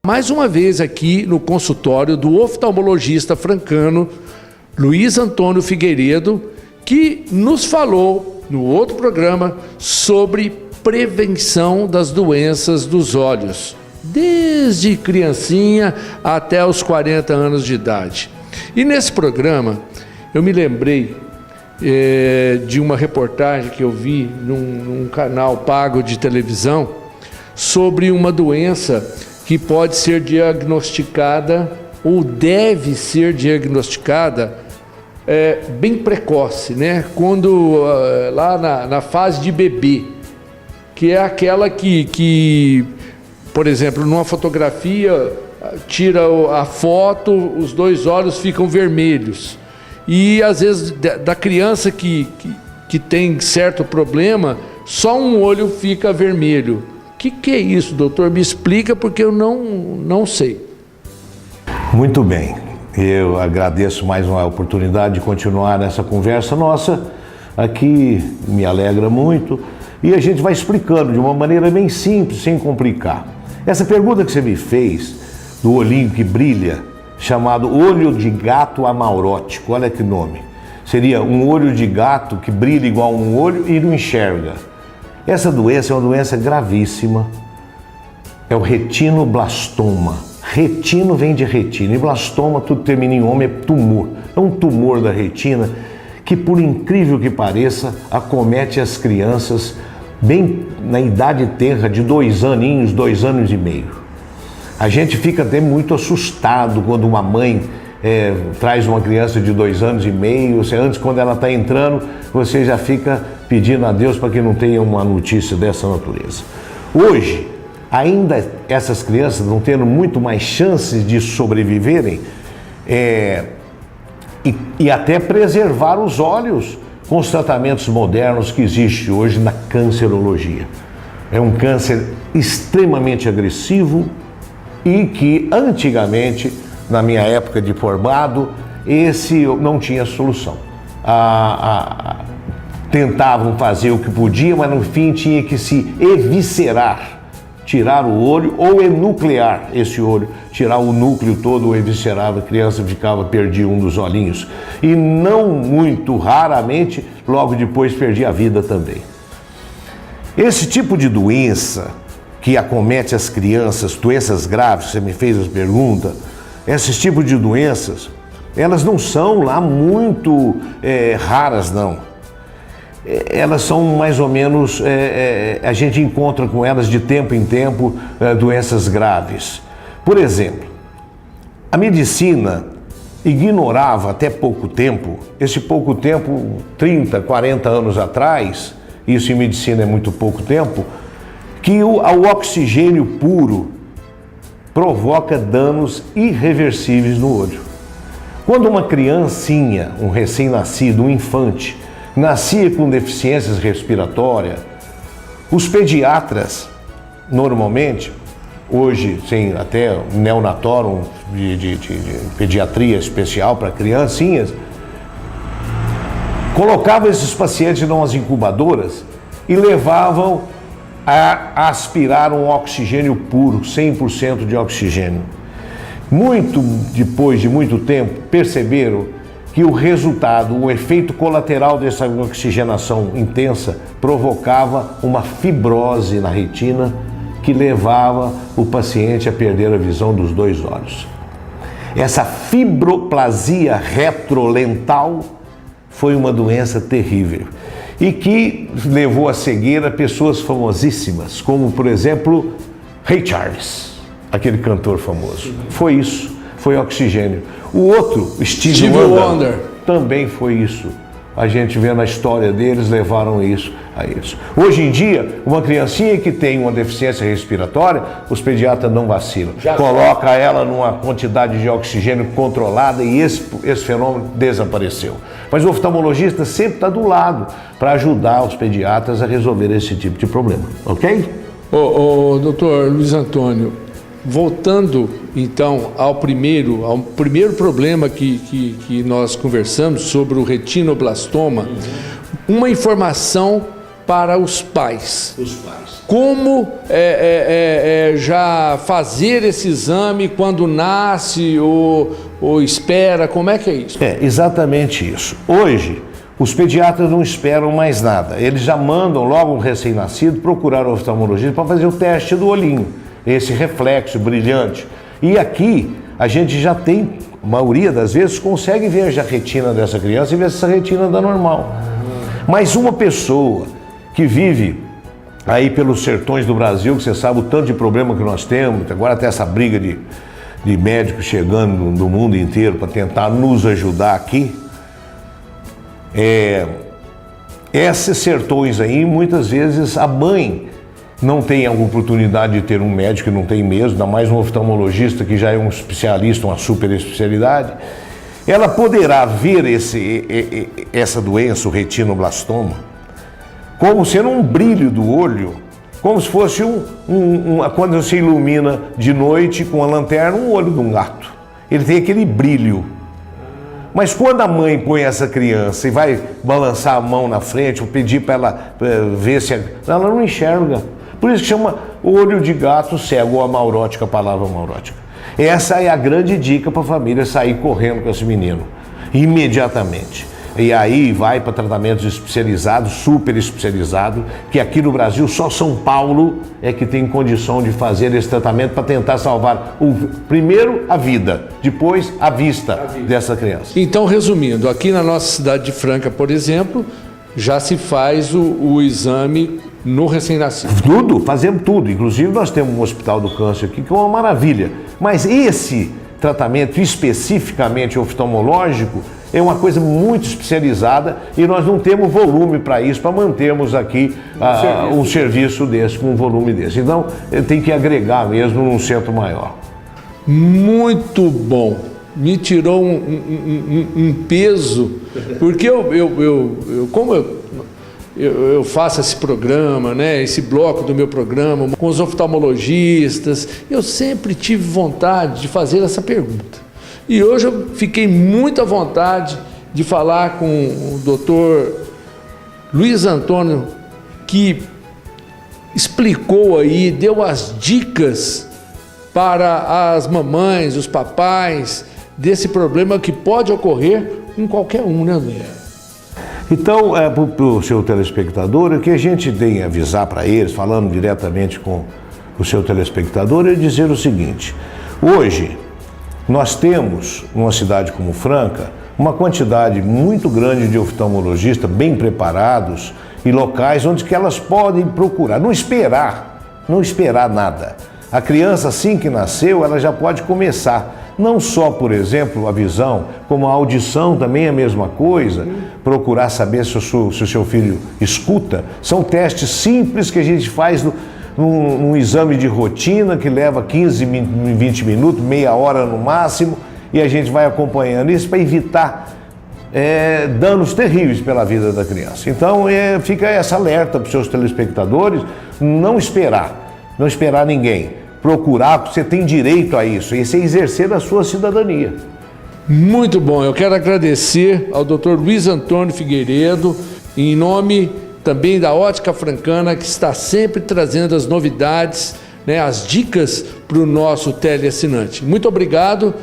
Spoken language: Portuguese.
mais uma vez aqui no consultório do oftalmologista francano Luiz Antônio Figueiredo, que nos falou no outro programa sobre prevenção das doenças dos olhos, desde criancinha até os 40 anos de idade. E nesse programa eu me lembrei de uma reportagem que eu vi num canal pago de televisão sobre uma doença que pode ser diagnosticada ou deve ser diagnosticada bem precoce, né? Quando lá na fase de bebê, que é aquela que, por exemplo, numa fotografia, tira a foto, os dois olhos ficam vermelhos. E às vezes da criança que tem certo problema, só um olho fica vermelho. O que é isso, doutor? Me explica, porque eu não sei. Muito bem. Eu agradeço mais uma oportunidade de continuar essa conversa nossa. Aqui me alegra muito. E a gente vai explicando de uma maneira bem simples, sem complicar. Essa pergunta que você me fez, do olhinho que brilha, chamado olho de gato amaurótico, olha que nome. Seria um olho de gato que brilha igual um olho e não enxerga. Essa doença é uma doença gravíssima, é o retinoblastoma. Retino vem de retina e blastoma, tudo termina em homem, é tumor. É um tumor da retina que, por incrível que pareça, acomete as crianças bem na idade tenra de 2 aninhos, 2 anos e meio. A gente fica até muito assustado quando uma mãe traz uma criança de 2 anos e meio. Antes, quando ela está entrando, você já fica pedindo a Deus para que não tenha uma notícia dessa natureza. Hoje, ainda essas crianças estão tendo muito mais chances de sobreviverem e até preservar os olhos com os tratamentos modernos que existem hoje na cancerologia. É um câncer extremamente agressivo e que antigamente, na minha época de formado, esse não tinha solução. Tentavam fazer o que podia, mas no fim tinha que se eviscerar, tirar o olho ou enuclear esse olho, tirar o núcleo todo ou eviscerar, a criança perdia um dos olhinhos. E não muito raramente, logo depois perdia a vida também. Esse tipo de doença que acomete as crianças, doenças graves, você me fez as perguntas, esses tipos de doenças, elas não são lá muito raras, não. Elas são mais ou menos, a gente encontra com elas de tempo em tempo doenças graves. Por exemplo, a medicina ignorava até pouco tempo, esse pouco tempo, 30, 40 anos atrás, isso em medicina é muito pouco tempo, que o oxigênio puro provoca danos irreversíveis no olho. Quando uma criancinha, um recém-nascido, um infante, nascia com deficiências respiratórias, os pediatras, normalmente, hoje tem até neonatório de pediatria especial para criancinhas, colocavam esses pacientes nas incubadoras e levavam a aspirar um oxigênio puro, 100% de oxigênio. Depois de muito tempo, perceberam que o resultado, o efeito colateral dessa oxigenação intensa provocava uma fibrose na retina que levava o paciente a perder a visão dos 2 olhos. Essa fibroplasia retrolental foi uma doença terrível e que levou à cegueira pessoas famosíssimas, como, por exemplo, Ray Charles, aquele cantor famoso. Foi isso, foi oxigênio. O outro, Stevie Wonder, também foi isso. A gente vê na história deles, levaram isso a isso. Hoje em dia, uma criancinha que tem uma deficiência respiratória, os pediatras não vacilam. Coloca ela numa quantidade de oxigênio controlada e esse fenômeno desapareceu. Mas o oftalmologista sempre está do lado para ajudar os pediatras a resolver esse tipo de problema, ok? Doutor Luiz Antônio, voltando então ao primeiro problema que nós conversamos sobre o retinoblastoma, uma informação para os pais. Os pais. Como já fazer esse exame quando nasce ou espera? Como é que é isso? É exatamente isso. Hoje, os pediatras não esperam mais nada. Eles já mandam logo o recém-nascido procurar o oftalmologista para fazer o teste do olhinho, esse reflexo brilhante. E aqui a gente já tem, a maioria das vezes, consegue ver a retina dessa criança e ver se essa retina dá normal. Mas uma pessoa que vive aí pelos sertões do Brasil, que você sabe o tanto de problema que nós temos, agora até essa briga de médicos chegando do mundo inteiro para tentar nos ajudar aqui. Esses sertões aí, muitas vezes a mãe não tem a oportunidade de ter um médico, não tem mesmo, ainda mais um oftalmologista que já é um especialista, uma super especialidade. Ela poderá ver essa doença, o retinoblastoma, como sendo um brilho do olho, como se fosse quando você ilumina de noite com a lanterna um olho de um gato. Ele tem aquele brilho. Mas quando a mãe põe essa criança e vai balançar a mão na frente, ou pedir para ela ver se ela não enxerga. Por isso que chama olho de gato cego, ou amaurótica, a palavra amaurótica. Essa é a grande dica para a família sair correndo com esse menino, imediatamente. E aí vai para tratamentos especializados, super especializados, que aqui no Brasil só São Paulo é que tem condição de fazer esse tratamento para tentar salvar primeiro a vida, depois a vista dessa criança. Então, resumindo, aqui na nossa cidade de Franca, por exemplo, já se faz o exame no recém-nascido. Tudo, fazemos tudo. Inclusive nós temos um hospital do câncer aqui que é uma maravilha. Mas esse tratamento especificamente oftalmológico é uma coisa muito especializada e nós não temos volume para isso, para mantermos aqui um serviço desse, com um volume desse. Então, tem que agregar mesmo num centro maior. Muito bom. Me tirou um peso, porque como eu faço esse programa, né, esse bloco do meu programa, com os oftalmologistas, eu sempre tive vontade de fazer essa pergunta. E hoje eu fiquei muito à vontade de falar com o doutor Luiz Antônio, que explicou aí, deu as dicas para as mamães, os papais, desse problema que pode ocorrer com qualquer um, né, Luiz? Então, para o seu telespectador, o que a gente tem a avisar para eles, falando diretamente com o seu telespectador, é dizer o seguinte: hoje, nós temos, numa cidade como Franca, uma quantidade muito grande de oftalmologistas bem preparados e locais onde que elas podem procurar, não esperar nada. A criança, assim que nasceu, ela já pode começar, não só, por exemplo, a visão, como a audição também é a mesma coisa, procurar saber se o seu filho escuta. São testes simples que a gente faz num exame de rotina que leva 15, 20 minutos, meia hora no máximo, e a gente vai acompanhando isso para evitar danos terríveis pela vida da criança. Então fica essa alerta para os seus telespectadores, não esperar ninguém, procurar, porque você tem direito a isso, e você exercer a sua cidadania. Muito bom, eu quero agradecer ao Dr. Luiz Antônio Figueiredo, em nome também da Ótica Francana, que está sempre trazendo as novidades, né, as dicas para o nosso teleassinante. Muito obrigado.